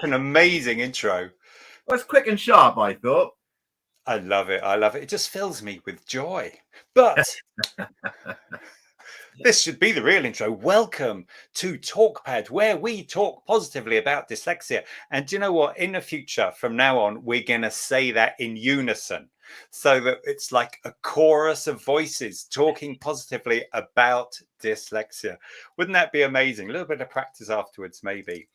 such an amazing intro. Well, it's quick and sharp, I thought. I love it. I love it. It just fills me with joy. But this should be the real intro. Welcome to TalkPAD, where we talk positively about dyslexia. And do you know what? In the future, from now on, we're going to say that in unison, so that it's like a chorus of voices talking positively about dyslexia. Wouldn't that be amazing? A little bit of practice afterwards, maybe.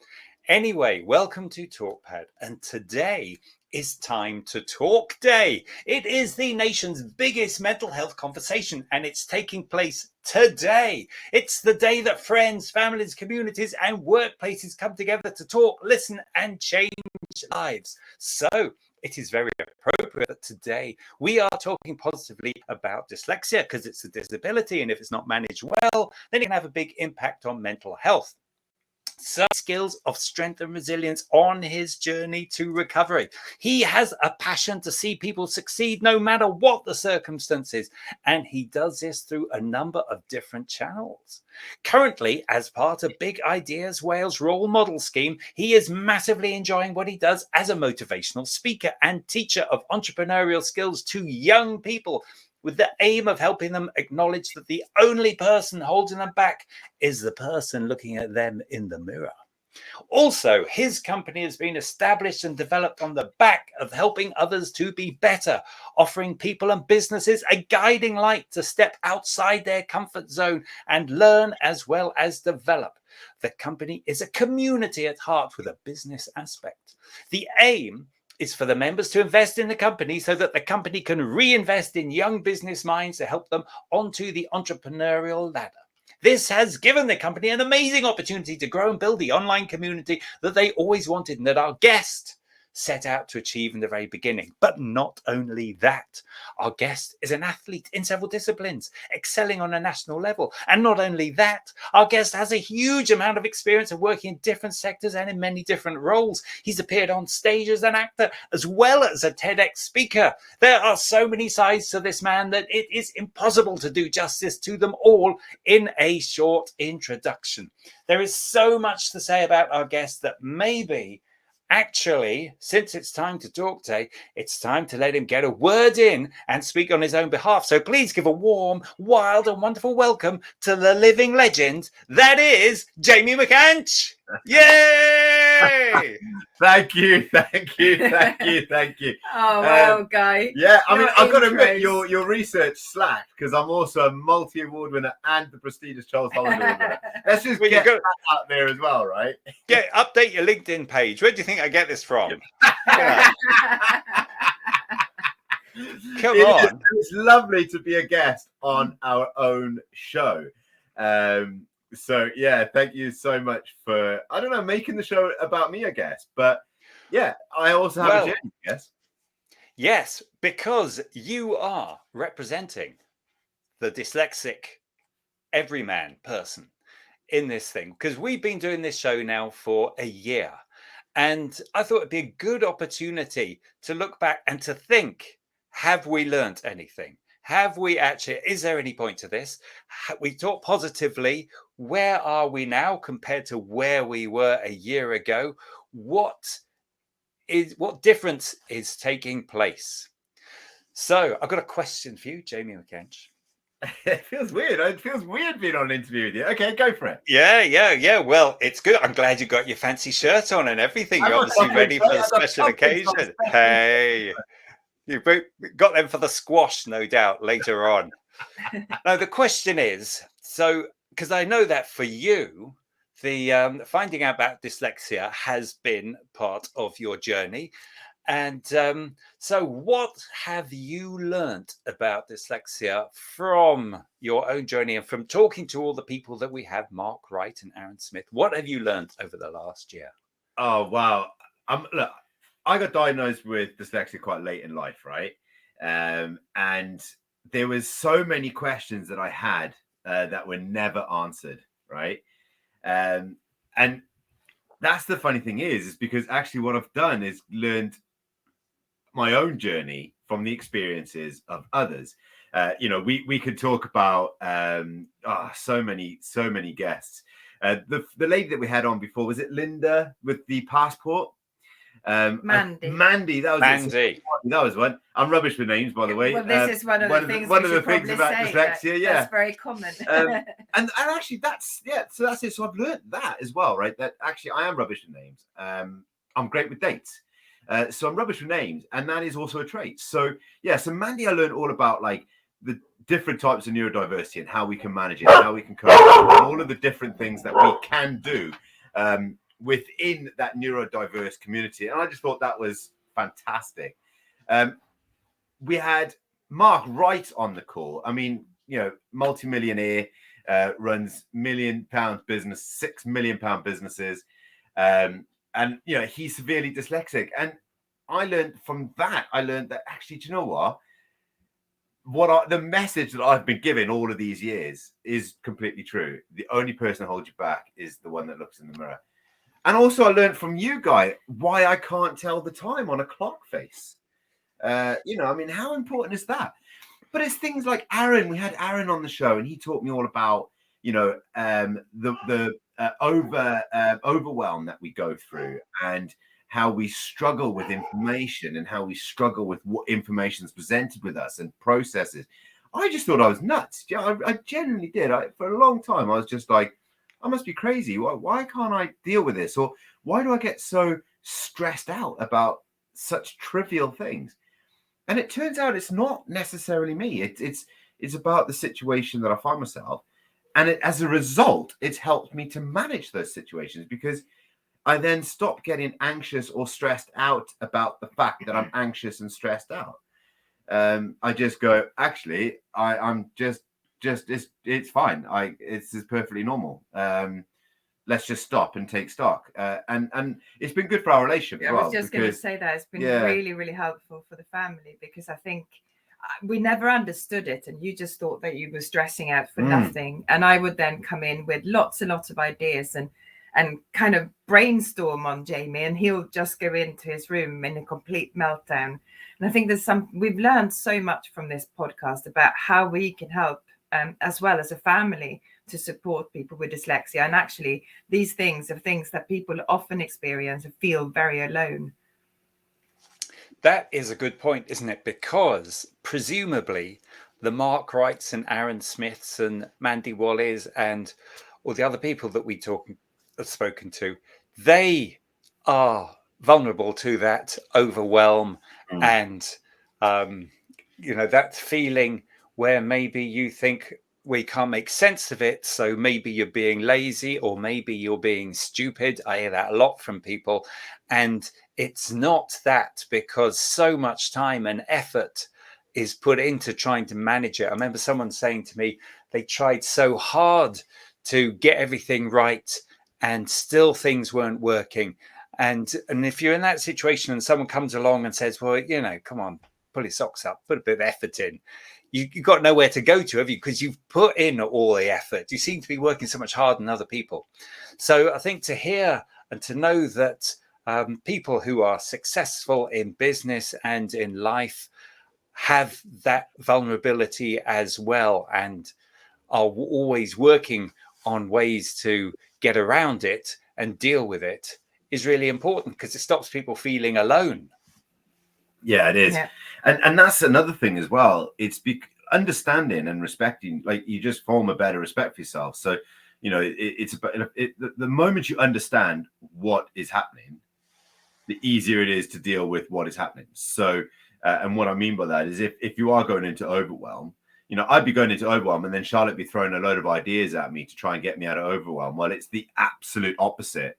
Anyway, welcome to TalkPAD. And today is Time to Talk Day. It is the nation's biggest mental health conversation, and it's taking place today. It's the day that friends, families, communities, and workplaces come together to talk, listen, and change lives. So it is very appropriate that today we are talking positively about dyslexia, because it's a disability, and if it's not managed well, then it can have a big impact on mental health. Some skills of strength and resilience on his journey to recovery. He has a passion to see people succeed no matter what the circumstances, and he does this through a number of different channels. Currently, as part of Big Ideas Wales role model scheme, he is massively enjoying what he does as a motivational speaker and teacher of entrepreneurial skills to young people, with the aim of helping them acknowledge that the only person holding them back is the person looking at them in the mirror. Also, his company has been established and developed on the back of helping others to be better, offering people and businesses a guiding light to step outside their comfort zone and learn as well as develop. The company is a community at heart with a business aspect. The aim is for the members to invest in the company so that the company can reinvest in young business minds to help them onto the entrepreneurial ladder. This has given the company an amazing opportunity to grow and build the online community that they always wanted and that our guest set out to achieve in the very beginning. But not only that, our guest is an athlete in several disciplines, excelling on a national level. And not only that, our guest has a huge amount of experience of working in different sectors and in many different roles. He's appeared on stage as an actor, as well as a TEDx speaker. There are so many sides to this man that it is impossible to do justice to them all in a short introduction. There is so much to say about our guest that maybe actually, since it's time to talk day, it's time to let him get a word in and speak on his own behalf. So please give a warm, wild and wonderful welcome to the living legend that is Jamie McAnsh. Yay! Thank you. Oh, wow, Guy. Yeah, I mean, I've got to admit, intros. your research slacked, because I'm also a multi-award winner and the prestigious Charles Holland winner. Let's just Well, get that out there as well, right? Update your LinkedIn page. Where do you think I get this from? Come on. It's lovely to be a guest on our own show. So yeah, thank you so much for, I don't know, making the show about me, I guess. But yeah, I also have a Jamie, I guess. Yes, because you are representing the dyslexic everyman person in this thing, because we've been doing this show now for a year, and I thought it'd be a good opportunity to look back and to think, have we learned anything? Have we actually, is there any point to this? We talk positively. Where are we now compared to where we were a year ago? What difference is taking place? So I've got a question for you, Jamie McAnsh. It feels weird. It feels weird being on an interview with you. Okay, go for it. Yeah. Well, it's good. I'm glad you got your fancy shirt on and everything. You're obviously ready for a special occasion. Hey, you got them for the squash, no doubt, later on. Now, the question is, so, because I know that for you, the finding out about dyslexia has been part of your journey. And so what have you learnt about dyslexia from your own journey and from talking to all the people that we have, Mark Wright and Aaron Smith? What have you learnt over the last year? Oh, wow. Look, I got diagnosed with dyslexia quite late in life, right? And there was so many questions that I had that were never answered, right? And that's the funny thing is because actually what I've done is learned my own journey from the experiences of others. We could talk about so many guests. The lady that we had on before, was it Linda with the passport? Mandy, that was Mandy. it. That was one. I'm rubbish with names, by the way. Well, this is one of the things about dyslexia. Yeah, that's very common. and actually, that's So that's it. So I've learned that as well, right? That actually I am rubbish with names. I'm great with dates. So I'm rubbish with names, and that is also a trait. So so Mandy, I learned all about like the different types of neurodiversity and how we can manage it, how we can cope, and all of the different things that we can do within that neurodiverse community. And I just thought that was fantastic. We had Mark Wright on the call. I mean, multimillionaire, runs £1 million business, £6 million businesses. And he's severely dyslexic. And I learned that actually, do you know what? The message that I've been given all of these years is completely true. The only person that holds you back is the one that looks in the mirror. And also I learned from you, Guy, why I can't tell the time on a clock face. I mean, how important is that? But it's things like Aaron. We had Aaron on the show, and he taught me all about, the overwhelm that we go through, and how we struggle with information, and how we struggle with what information is presented with us and processes. I just thought I was nuts. Yeah, I genuinely did. For a long time, I was just like, I must be crazy. Why can't I deal with this? Or why do I get so stressed out about such trivial things? And it turns out it's not necessarily me. It's about the situation that I find myself. And as a result, it's helped me to manage those situations, because I then stop getting anxious or stressed out about the fact that I'm anxious and stressed out. I just go, actually, I'm just it's fine. It's perfectly normal. Let's just stop and take stock. And it's been good for our relationship. I was just going to say that it's been really, really helpful for the family, because I think we never understood it, and you just thought that you were stressing out for nothing. And I would then come in with lots and lots of ideas and kind of brainstorm on Jamie, and he'll just go into his room in a complete meltdown. And I think we've learned so much from this podcast about how we can help as well as a family to support people with dyslexia. And actually, these things are things that people often experience and feel very alone. That is a good point, isn't it? Because presumably the Mark Wrights and Aaron Smiths and Mandy Wallis and all the other people that we have spoken to, they are vulnerable to that overwhelm and that feeling where maybe you think we can't make sense of it, so maybe you're being lazy, or maybe you're being stupid. I hear that a lot from people, and it's not that, because so much time and effort is put into trying to manage it. I remember someone saying to me they tried so hard to get everything right, and still things weren't working. And if you're in that situation and someone comes along and says, well, come on, pull your socks up, put a bit of effort in, you've got nowhere to go to, have you? Because you've put in all the effort. You seem to be working so much harder than other people. So I think to hear and to know that people who are successful in business and in life have that vulnerability as well, and are always working on ways to get around it and deal with it, is really important, because it stops people feeling alone. Yeah, it is. Yeah. And that's another thing as well. It's understanding and respecting, like, you just form a better respect for yourself. So, it's about the moment you understand what is happening, the easier it is to deal with what is happening. So, and what I mean by that is if you are going into overwhelm, I'd be going into overwhelm, and then Charlotte be throwing a load of ideas at me to try and get me out of overwhelm. Well, it's the absolute opposite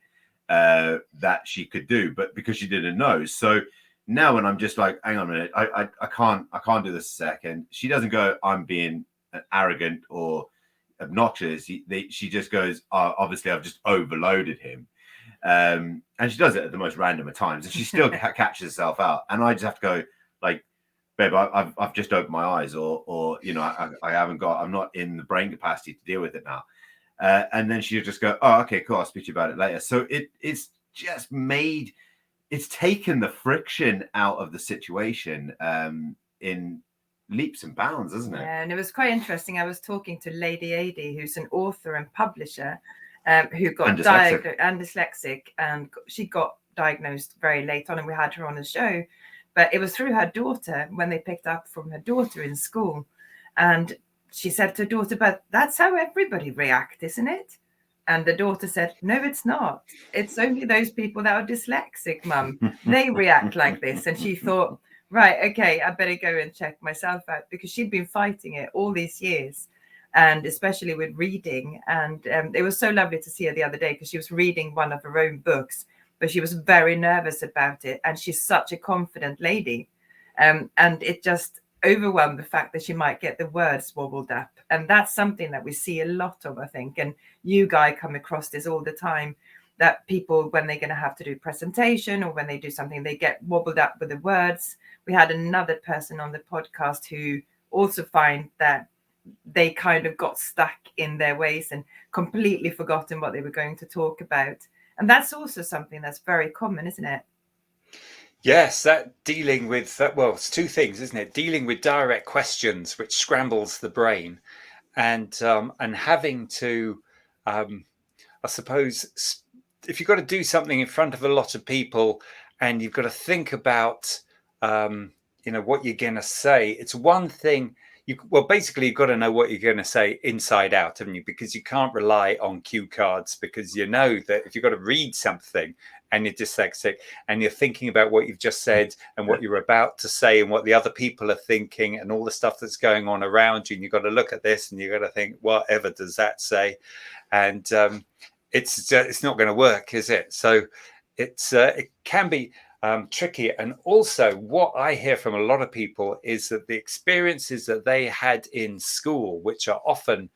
that she could do, but because she didn't know. So now when I'm just like, hang on a minute, I can't do this a second. She doesn't go, I'm being arrogant or obnoxious. She just goes, obviously I've just overloaded him. And she does it at the most random of times, and she still catches herself out. And I just have to go, like, babe, I've just opened my eyes, or I'm not in the brain capacity to deal with it now. And then she'll just go, oh, okay, cool, I'll speak to you about it later. So it's just it's taken the friction out of the situation in leaps and bounds, isn't it? Yeah, and it was quite interesting. I was talking to Lady Adi, who's an author and publisher, who got diagnosed and dyslexic, and she got diagnosed very late on, and we had her on the show. But it was through her daughter, when they picked up from her daughter in school. And she said to her daughter, but that's how everybody reacts, isn't it? And the daughter said, no, it's not. It's only those people that are dyslexic, Mum. They react like this. And she thought, right, okay, I better go and check myself out, because she'd been fighting it all these years, and especially with reading. And it was so lovely to see her the other day, because she was reading one of her own books, but she was very nervous about it. And she's such a confident lady. And it just overwhelmed the fact that she might get the words wobbled up. And that's something that we see a lot of, I think. And you guys come across this all the time, that people, when they're going to have to do presentation or when they do something, they get wobbled up with the words. We had another person on the podcast who also find that they kind of got stuck in their ways and completely forgotten what they were going to talk about. And that's also something that's very common, isn't it? Yes, that dealing with that. Well, it's two things, isn't it? Dealing with direct questions, which scrambles the brain, and having to, I suppose, if you've got to do something in front of a lot of people, and you've got to think about, what you're going to say. It's one thing. Basically, you've got to know what you're going to say inside out, haven't you? Because you can't rely on cue cards, because you know that if you've got to read something and you're dyslexic and you're thinking about what you've just said and what you're about to say and what the other people are thinking and all the stuff that's going on around you, and you've got to look at this and you've got to think, whatever does that say? And it's not going to work, is it? So it can be tricky. And also what I hear from a lot of people is that the experiences that they had in school, which are often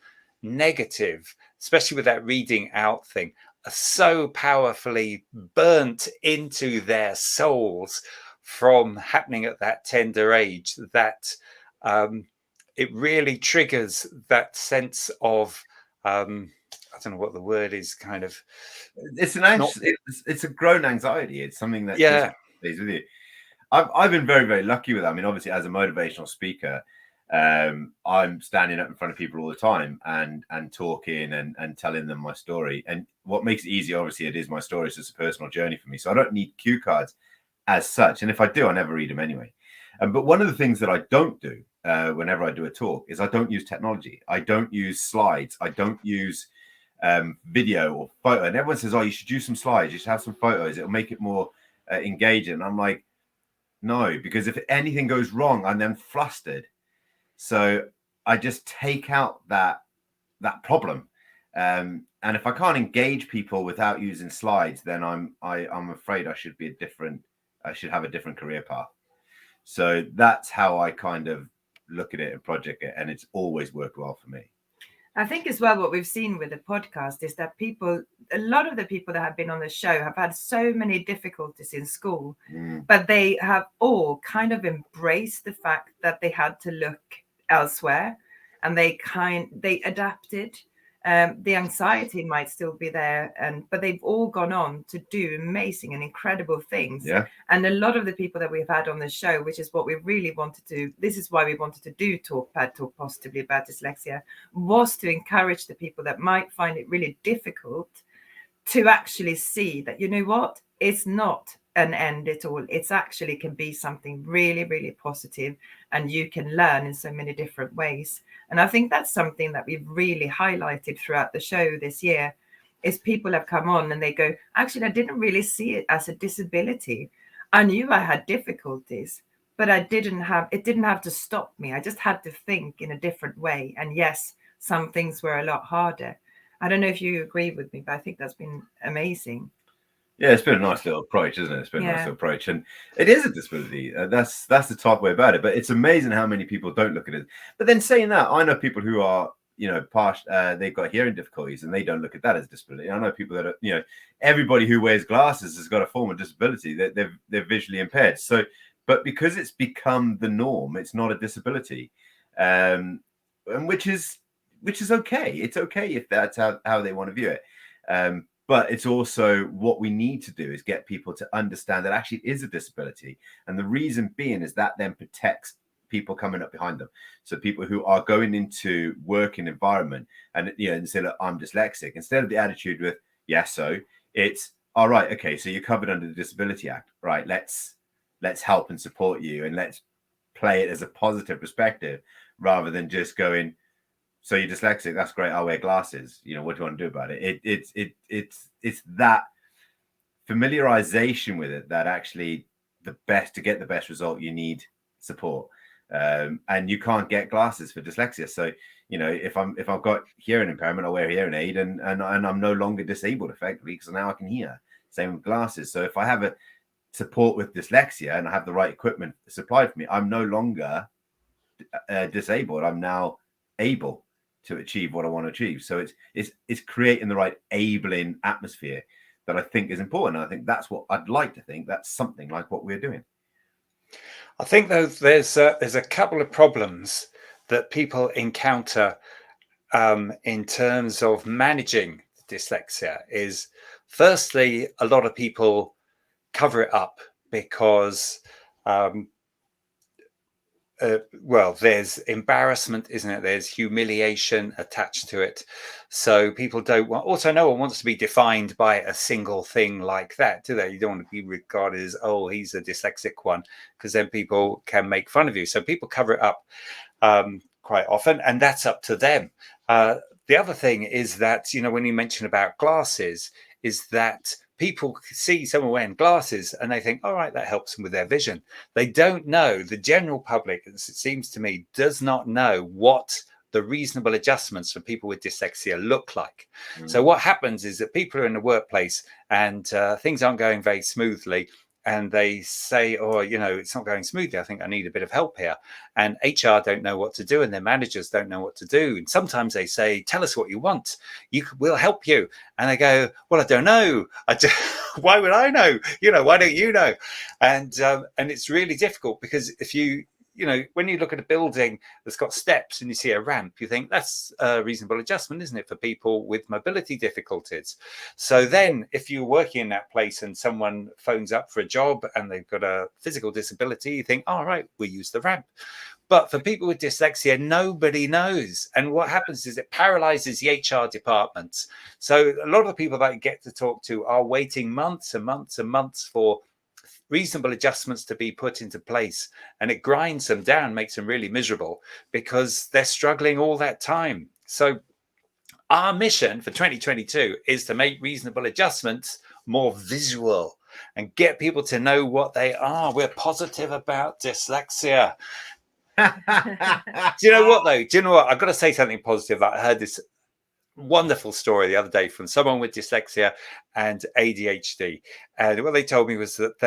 negative, especially with that reading out thing, are so powerfully burnt into their souls from happening at that tender age that it really triggers that sense of I don't know what the word is, kind of. It's it's a grown anxiety. It's something that just stays with you. I've been very, very lucky with that. I mean, obviously, as a motivational speaker, I'm standing up in front of people all the time and talking and telling them my story. And what makes it easy, obviously, it is my story. So it's a personal journey for me. So I don't need cue cards as such. And if I do, I never read them anyway. But one of the things that I don't do whenever I do a talk is I don't use technology. I don't use slides. I don't use video or photo. And everyone says, oh, you should use some slides. You should have some photos. It'll make it more engaging. And I'm like, no, because if anything goes wrong, I'm then flustered. So I just take out that problem. And if I can't engage people without using slides, then I'm afraid I should have a different career path. So that's how I kind of look at it and project it. And it's always worked well for me. I think as well, what we've seen with the podcast is that a lot of the people that have been on the show have had so many difficulties in school, but they have all kind of embraced the fact that they had to look elsewhere, and they adapted. The anxiety might still be there, but they've all gone on to do amazing and incredible things. Yeah. And a lot of the people that we've had on the show, which is what we really wanted to, this is why we wanted to do TalkPAD, Talk Positively About Dyslexia, was to encourage the people that might find it really difficult to actually see that, you know what, it's not an end at all. It's actually can be something really, really positive, and you can learn in so many different ways. And I think that's something that we've really highlighted throughout the show this year, is people have come on and they go, actually, I didn't really see it as a disability. I knew I had difficulties, but it didn't have to stop me. I just had to think in a different way. And yes, some things were a lot harder. I don't know if you agree with me, but I think that's been amazing. Yeah, it's been a nice little approach, isn't it? It's been a nice little approach, and it is a disability. That's the top way about it. But it's amazing how many people don't look at it. But then saying that, I know people who are, they've got hearing difficulties, and they don't look at that as a disability. I know people that are, everybody who wears glasses has got a form of disability. They're visually impaired. So, but because it's become the norm, it's not a disability, and which is okay. It's okay if that's how they want to view it. But it's also what we need to do is get people to understand that actually it is a disability. And the reason being is that then protects people coming up behind them. So people who are going into working environment and say, look, I'm dyslexic, instead of the attitude with, yeah, so it's, all right, okay, so you're covered under the Disability Act, right? Let's help and support you, and let's play it as a positive perspective rather than just going, so you're dyslexic, that's great, I'll wear glasses, you know, what do you want to do about it? It's that familiarization with it that actually to get the best result, you need support. And you can't get glasses for dyslexia. So, you know, if I've got hearing impairment, I'll wear a hearing aid, and I'm no longer disabled effectively because now I can hear. Same with glasses. So if I have a support with dyslexia and I have the right equipment supplied for me, I'm no longer disabled. I'm now able to achieve what I want to achieve. So it's creating the right enabling atmosphere that I think is important. And I think that's what I'd like to think. That's something like what we're doing. I think though there's a couple of problems that people encounter in terms of managing dyslexia. Is firstly, a lot of people cover it up because well, there's embarrassment, isn't it? There's humiliation attached to it. So people don't want, also no one wants to be defined by a single thing like that, do they? You don't want to be regarded as, oh, he's a dyslexic one, because then people can make fun of you. So people cover it up quite often, and that's up to them. The other thing is that, you know, when you mention about glasses, is that people see someone wearing glasses and they think, all right, that helps them with their vision. They don't know, the general public, it seems to me, does not know what the reasonable adjustments for people with dyslexia look like. So what happens is that people are in the workplace and things aren't going very smoothly, and they say, oh, you know, it's not going smoothly, I think I need a bit of help here. And HR don't know what to do, and their managers don't know what to do. And sometimes they say, tell us what you want, we'll help you. And they go, well, I don't know. Why would I know? You know, why don't you know? And it's really difficult, because if you know, when you look at a building that's got steps and you see a ramp, you think that's a reasonable adjustment, isn't it, for people with mobility difficulties? So then if you're working in that place and someone phones up for a job and they've got a physical disability, you think, all right, we'll use the ramp. But for people with dyslexia, nobody knows. And what happens is it paralyzes the HR departments. So a lot of the people that I get to talk to are waiting months and months and months for reasonable adjustments to be put into place, and it grinds them down, makes them really miserable, because they're struggling all that time. So our mission for 2022 is to make reasonable adjustments more visual and get people to know what they are. We're positive about dyslexia. Do you know what though? Do you know what? I've got to say something positive. I heard this wonderful story the other day from someone with dyslexia and ADHD, and what they told me was that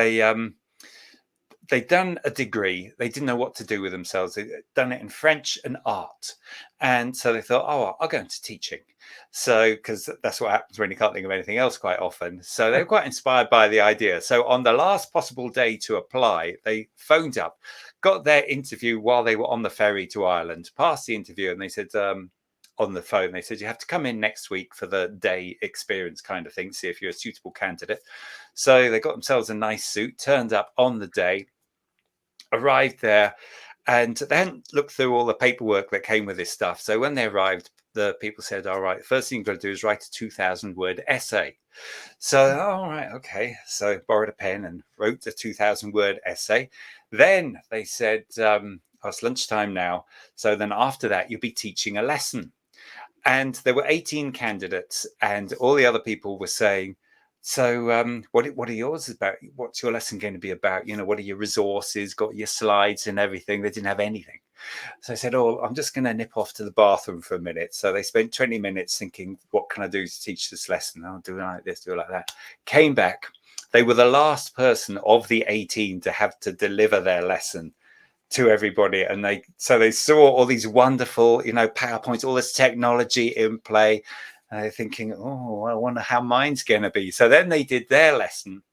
they'd done a degree, they didn't know what to do with themselves, they'd done it in French and art, and so they thought, oh, I'll go into teaching, so because that's what happens when you can't think of anything else quite often. So they were quite inspired by the idea. So on the last possible day to apply, they phoned up, got their interview while they were on the ferry to Ireland, passed the interview, and they said, on the phone, they said, you have to come in next week for the day experience kind of thing, see if you're a suitable candidate. So they got themselves a nice suit, turned up on the day, arrived there, and they hadn't looked through all the paperwork that came with this stuff. So when they arrived, the people said, all right, first thing you've got to do is write a 2,000-word essay. So, all right, okay. So borrowed a pen and wrote a 2,000-word essay. Then they said, it's lunchtime now. So then after that, you'll be teaching a lesson. And there were 18 candidates, and all the other people were saying, so what are yours about? What's your lesson going to be about? You know, what are your resources? Got your slides and everything? They didn't have anything. So I said, oh, I'm just going to nip off to the bathroom for a minute. So they spent 20 minutes thinking, what can I do to teach this lesson? I'll do it like this, do it like that. Came back. They were the last person of the 18 to have to deliver their lesson to everybody, and they saw all these wonderful, you know, PowerPoints, all this technology in play, and they're thinking, oh, I wonder how mine's going to be. So then they did their lesson,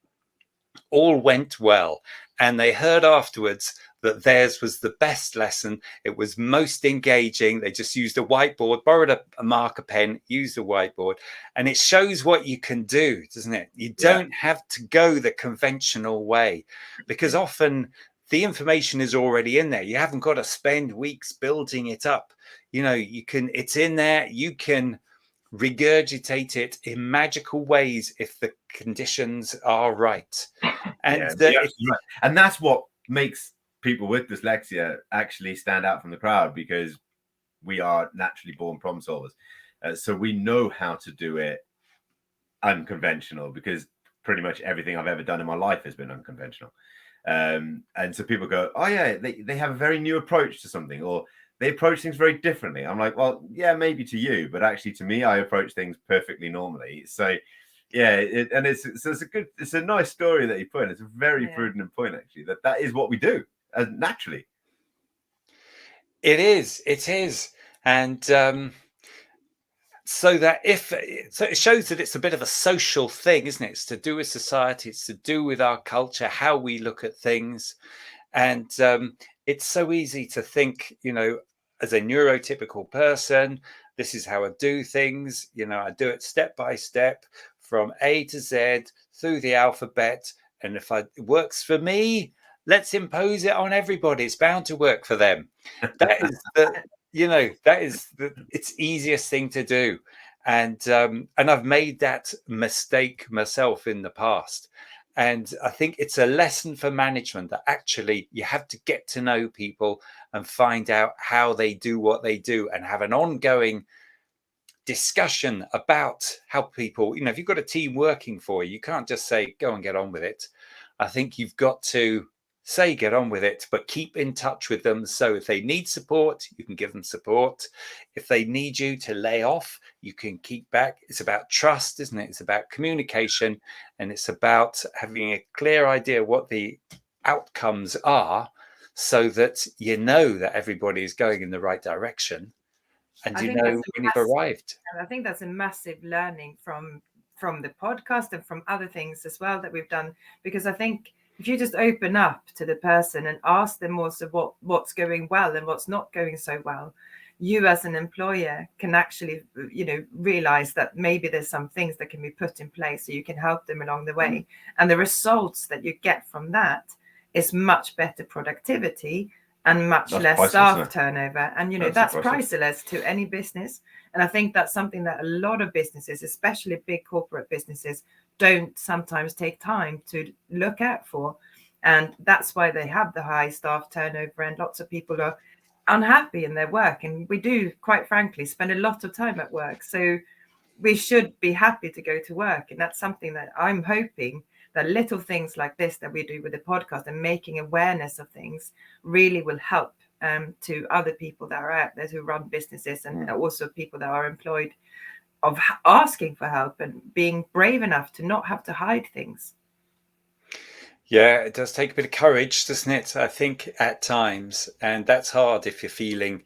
all went well, and they heard afterwards that theirs was the best lesson. It was most engaging. They just used a whiteboard, borrowed a marker pen, used a whiteboard, and it shows what you can do, doesn't it? You don't have to go the conventional way, because often the information is already in there. You haven't got to spend weeks building it up. You know, it's in there. You can regurgitate it in magical ways if the conditions are right. And right. And that's what makes people with dyslexia actually stand out from the crowd, because we are naturally born problem solvers. So we know how to do it unconventional, because pretty much everything I've ever done in my life has been unconventional. And so people go, oh yeah, they have a very new approach to something, or they approach things very differently. I'm like, well, yeah, maybe to you, but actually to me, I approach things perfectly normally. So yeah, it's a nice story that you put in. It's a very prudent point, actually, that is what we do naturally. It is. And so it shows that it's a bit of a social thing, isn't it? It's to do with society, it's to do with our culture, how we look at things. And it's so easy to think, as a neurotypical person, this is how I do things. I do it step by step from A to Z through the alphabet. And if it works for me, let's impose it on everybody. It's bound to work for them. That is it's easiest thing to do. And I've made that mistake myself in the past. And I think it's a lesson for management that actually you have to get to know people and find out how they do what they do, and have an ongoing discussion about how people, if you've got a team working for you, you can't just say, go and get on with it. I think you've got to say, get on with it, but keep in touch with them. So if they need support, you can give them support. If they need you to lay off, you can keep back. It's about trust, isn't it? It's about communication, and it's about having a clear idea what the outcomes are, so that you know that everybody is going in the right direction, and you know when you've arrived. I think that's a massive learning from the podcast and from other things as well that we've done, because I think if you just open up to the person and ask them also what's going well and what's not going so well, you as an employer can actually, realize that maybe there's some things that can be put in place so you can help them along the way. And the results that you get from that is much better productivity and much less staff turnover. And, that's priceless to any business. And I think that's something that a lot of businesses, especially big corporate businesses, don't sometimes take time to look out for. And that's why they have the high staff turnover, and lots of people are unhappy in their work. And we do, quite frankly, spend a lot of time at work. So we should be happy to go to work. And that's something that I'm hoping that little things like this that we do with the podcast and making awareness of things really will help to other people that are out there who run businesses, and also people that are employed, of asking for help and being brave enough to not have to hide things. Yeah, it does take a bit of courage, doesn't it? I think at times, and that's hard if you're feeling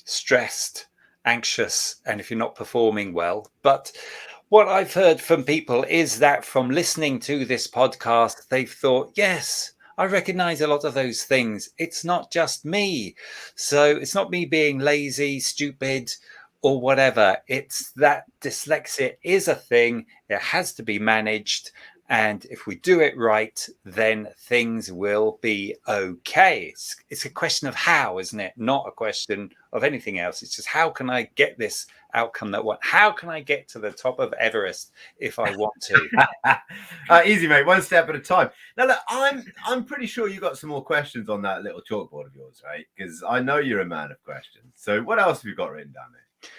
stressed, anxious, and if you're not performing well. But what I've heard from people is that from listening to this podcast, they've thought, yes, I recognize a lot of those things. It's not just me. So it's not me being lazy, stupid, or whatever. It's that dyslexia is a thing. It has to be managed. And if we do it right, then things will be okay. It's a question of how, isn't it? Not a question of anything else. It's just, how can I get this outcome that what? How can I get to the top of Everest if I want to? Easy, mate. One step at a time. Now, look, I'm pretty sure you got some more questions on that little chalkboard of yours, right? Because I know you're a man of questions. So what else have you got written down there?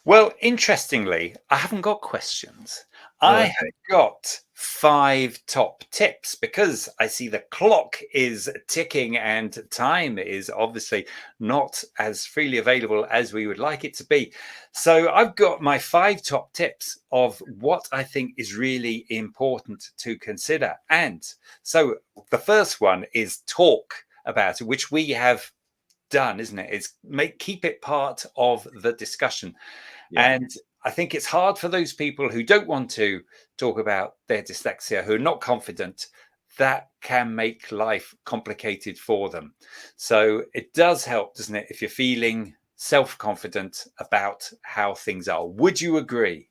Well, interestingly, I haven't got questions. I have got 5 top tips, because I see the clock is ticking and time is obviously not as freely available as we would like it to be. So I've got my 5 top tips of what I think is really important to consider. And so the first one is talk about it, which we have done, isn't it? It's keep it part of the discussion. Yeah. And I think it's hard for those people who don't want to talk about their dyslexia, who are not confident. That can make life complicated for them. So it does help, doesn't it, if you're feeling self-confident about how things are. Would you agree?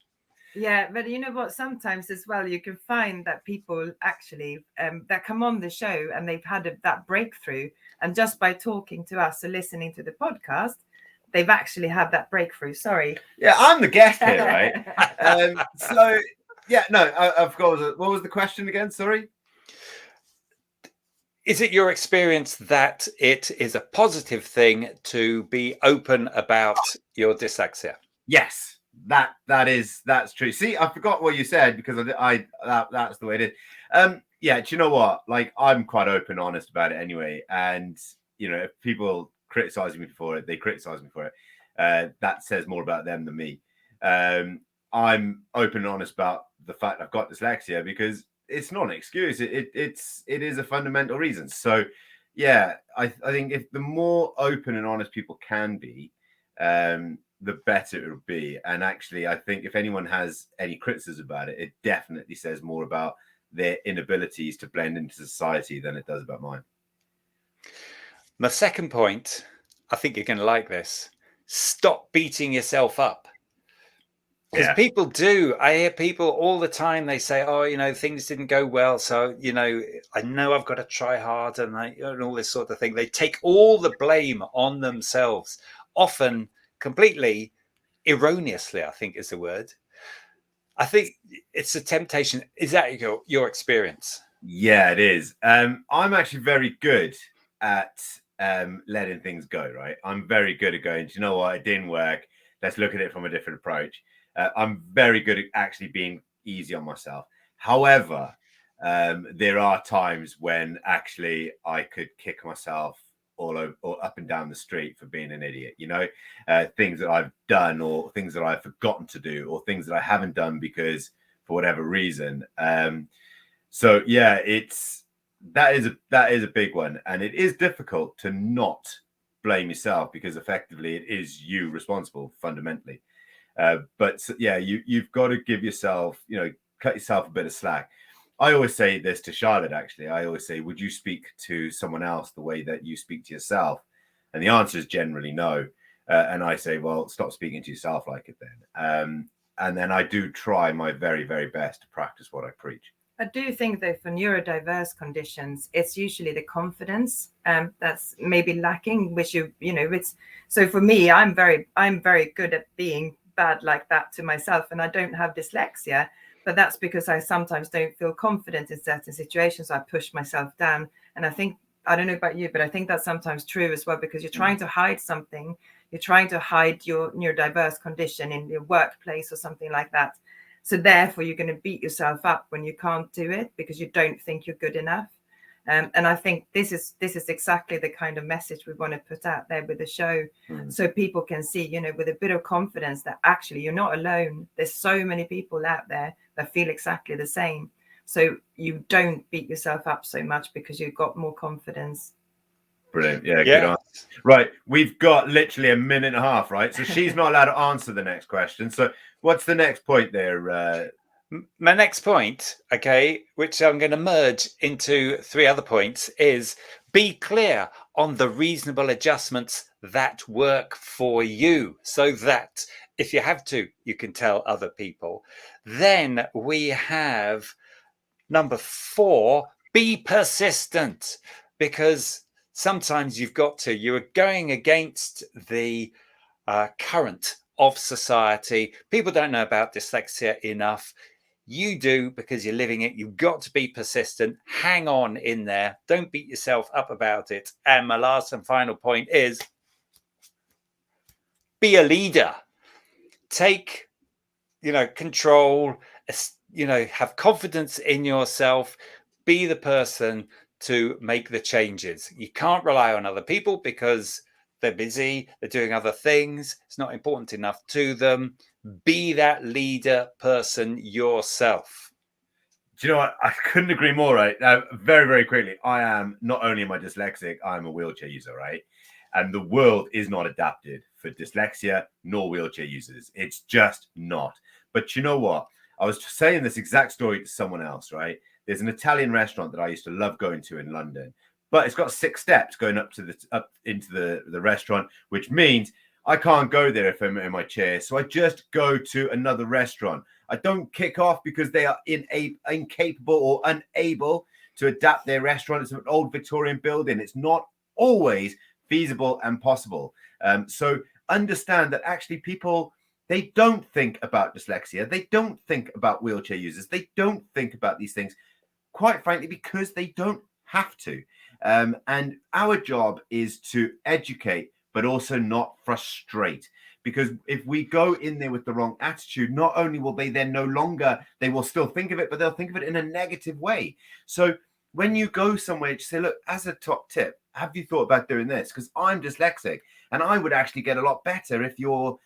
Yeah, but you know what? Sometimes as well, you can find that people actually that come on the show and they've had that breakthrough, and just by talking to us or listening to the podcast, they've actually had that breakthrough. Sorry. Yeah, I'm the guest here, right? So, yeah, no, of course. What was the question again? Sorry. Is it your experience that it is a positive thing to be open about your dyslexia? Yes, that's true. See, I forgot what you said because that's the way it is. Yeah, do you know what? Like, I'm quite open, honest about it anyway. And if people criticize me for it, they criticize me for it. That says more about them than me. I'm open and honest about the fact I've got dyslexia because it's not an excuse. It is a fundamental reason. So, yeah, I think if the more open and honest people can be, the better it will be. And actually, I think if anyone has any criticism about it, it definitely says more about their inabilities to blend into society than it does about mine. My second point, I think you're going to like this. Stop beating yourself up. Because people do. I hear people all the time. They say, oh, things didn't go well. So, I know I've got to try hard and all this sort of thing. They take all the blame on themselves, often completely erroneously, I think is the word. I think it's a temptation. Is that your experience? Yeah, it is. I'm actually very good at letting things go, right? I'm very good at going, do you know what? It didn't work. Let's look at it from a different approach. I'm very good at actually being easy on myself. However, there are times when actually I could kick myself all over or up and down the street for being an idiot, things that I've done or things that I've forgotten to do or things that I haven't done because for whatever reason. So yeah, that is a big one. And it is difficult to not blame yourself because effectively it is you responsible fundamentally. But yeah, you've got to give yourself, cut yourself a bit of slack. I always say this to Charlotte, actually. I always say, would you speak to someone else the way that you speak to yourself? And the answer is generally no. And I say, well, stop speaking to yourself like it then. And then I do try my very, very best to practice what I preach. I do think though for neurodiverse conditions, it's usually the confidence that's maybe lacking, which it's so for me, I'm very good at being bad like that to myself, and I don't have dyslexia, but that's because I sometimes don't feel confident in certain situations. So I push myself down, and I don't know about you, but I think that's sometimes true as well because you're trying to hide something. You're trying to hide your neurodiverse condition in your workplace or something like that. So therefore, you're going to beat yourself up when you can't do it because you don't think you're good enough. And I think this is exactly the kind of message we want to put out there with the show, so people can see, with a bit of confidence that actually you're not alone. There's so many people out there that feel exactly the same. So you don't beat yourself up so much because you've got more confidence. Brilliant. Yeah, good answer. Right. We've got literally a minute and a half, right? So she's not allowed to answer the next question. So what's the next point there? My next point, okay, which I'm going to merge into 3 other points, is be clear on the reasonable adjustments that work for you so that if you have to, you can tell other people. Then we have number 4, be persistent, because sometimes you're going against the current of society. People don't know about dyslexia enough. You do because you're living it. You've got to be persistent. Hang on in there. Don't beat yourself up about it. And my last and final point is be a leader. Take, control, have confidence in yourself. Be the person to make the changes. You can't rely on other people because they're busy. They're doing other things. It's not important enough to them. Be that leader person yourself. Do you know what? I couldn't agree more, right? Now, very, very quickly, I am not only am I dyslexic, I'm a wheelchair user, right? And the world is not adapted for dyslexia nor wheelchair users. It's just not. But you know what? I was saying this exact story to someone else, right? There's an Italian restaurant that I used to love going to in London, but it's got 6 steps going up into the restaurant, which means I can't go there if I'm in my chair. So I just go to another restaurant. I don't kick off because they are incapable or unable to adapt their restaurant. It's an old Victorian building. It's not always feasible and possible. So understand that actually people, they don't think about dyslexia. They don't think about wheelchair users. They don't think about these things, quite frankly, because they don't have to. And our job is to educate, but also not frustrate. Because if we go in there with the wrong attitude, not only will they then no longer, they will still think of it, but they'll think of it in a negative way. So when you go somewhere, just say, look, as a top tip, have you thought about doing this? Because I'm dyslexic, and I would actually get a lot better if your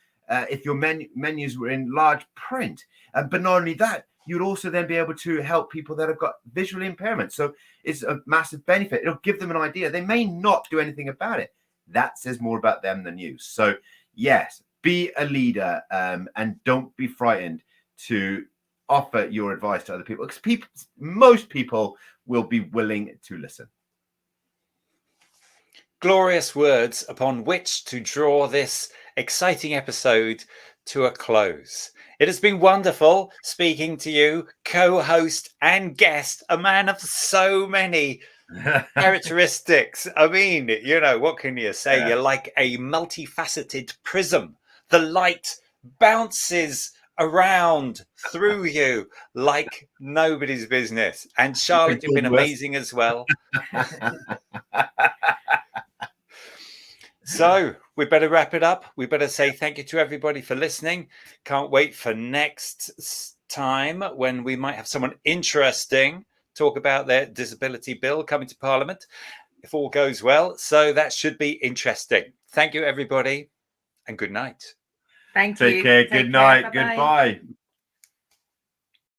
menus were in large print. But not only that, you'd also then be able to help people that have got visual impairment. So it's a massive benefit. It'll give them an idea. They may not do anything about it. That says more about them than you. So yes, be a leader, and don't be frightened to offer your advice to other people, because most people will be willing to listen. Glorious words upon which to draw this exciting episode to a close. It has been wonderful speaking to you, co-host and guest, a man of so many characteristics. I mean, you know, what can you say? Yeah. You're like a multifaceted prism. The light bounces around through you like nobody's business. And Charlotte, you've been amazing as well. So we better wrap it up. We better say thank you to everybody for listening. Can't wait for next time when we might have someone interesting talk about their disability bill coming to Parliament, if all goes well. So that should be interesting. Thank you, everybody, and good night. Thank you. Take care. Good night. Bye-bye. Goodbye.